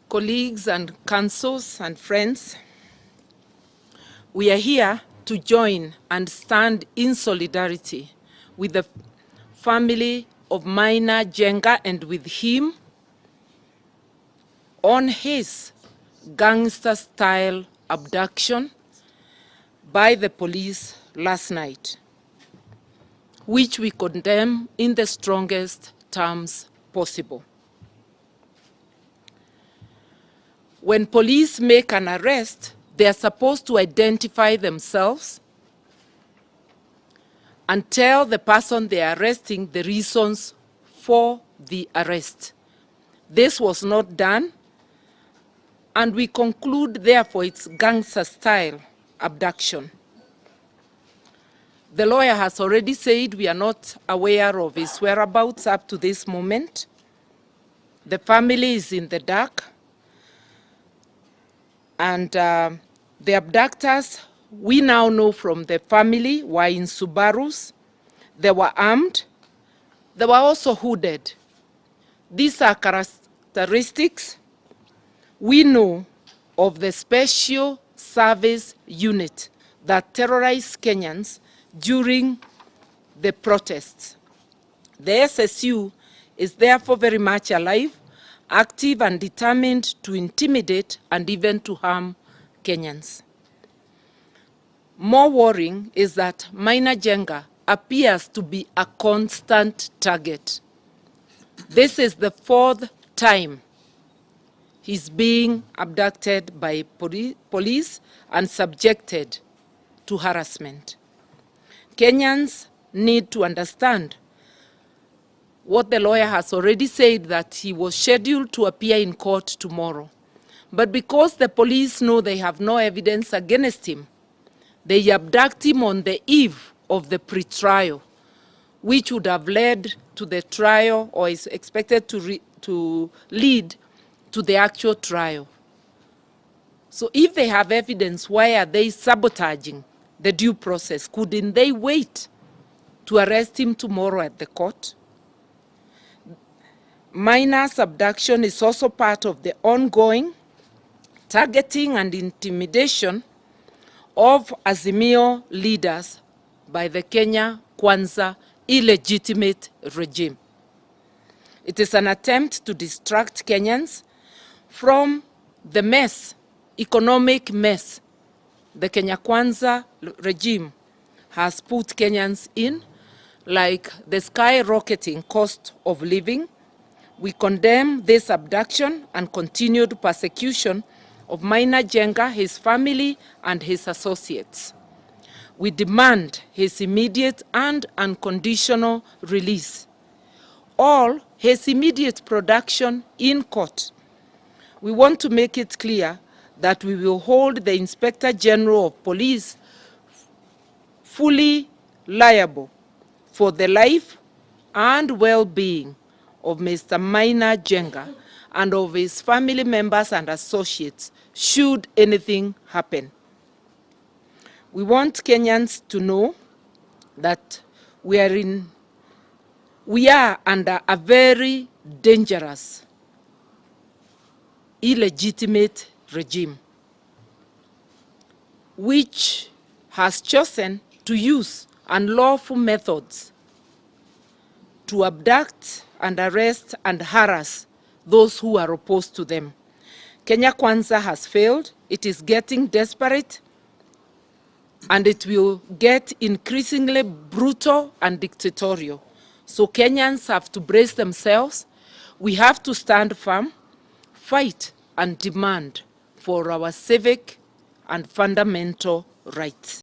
colleagues and councils and friends, we are here to join and stand in solidarity with the family of Maina Njenga and with him on his gangster-style abduction by the police last night, which we condemn in the strongest terms possible. When police make an arrest, they are supposed to identify themselves and tell the person they are arresting the reasons for the arrest. This was not done, and we conclude, therefore, it's gangster-style abduction. The lawyer has already said we are not aware of his whereabouts up to this moment. The family is in the dark. And the abductors, we now know from the family, were in Subarus. They were armed. They were also hooded. These are characteristics we know of the Special Service Unit that terrorized Kenyans during the protests. The SSU is therefore very much alive, active and determined to intimidate and even to harm Kenyans. More worrying is that Maina Njenga appears to be a constant target. This is the fourth time he's being abducted by police and subjected to harassment. Kenyans need to understand what the lawyer has already said, that he was scheduled to appear in court tomorrow. But because the police know they have no evidence against him, they abduct him on the eve of the pre-trial, which would have led to the trial or is expected to lead to the actual trial. So if they have evidence, why are they sabotaging the due process? Couldn't they wait to arrest him tomorrow at the court? Maina's abduction is also part of the ongoing targeting and intimidation of Azimio leaders by the Kenya Kwanza illegitimate regime. It is an attempt to distract Kenyans from the mess, economic mess, the Kenya Kwanza regime has put Kenyans in, like the skyrocketing cost of living. We condemn this abduction and continued persecution of Maina Njenga, his family, and his associates. We demand his immediate and unconditional release, or his immediate production in court. We want to make it clear that we will hold the Inspector General of Police fully liable for the life and well-being of Mr. Maina Njenga and of his family members and associates should anything happen. We want Kenyans to know that we are under a very dangerous, illegitimate regime, which has chosen to use unlawful methods to abduct and arrest and harass those who are opposed to them. Kenya Kwanza has failed. It is getting desperate, and it will get increasingly brutal and dictatorial. So Kenyans have to brace themselves. We have to stand firm, fight, and demand for our civic and fundamental rights.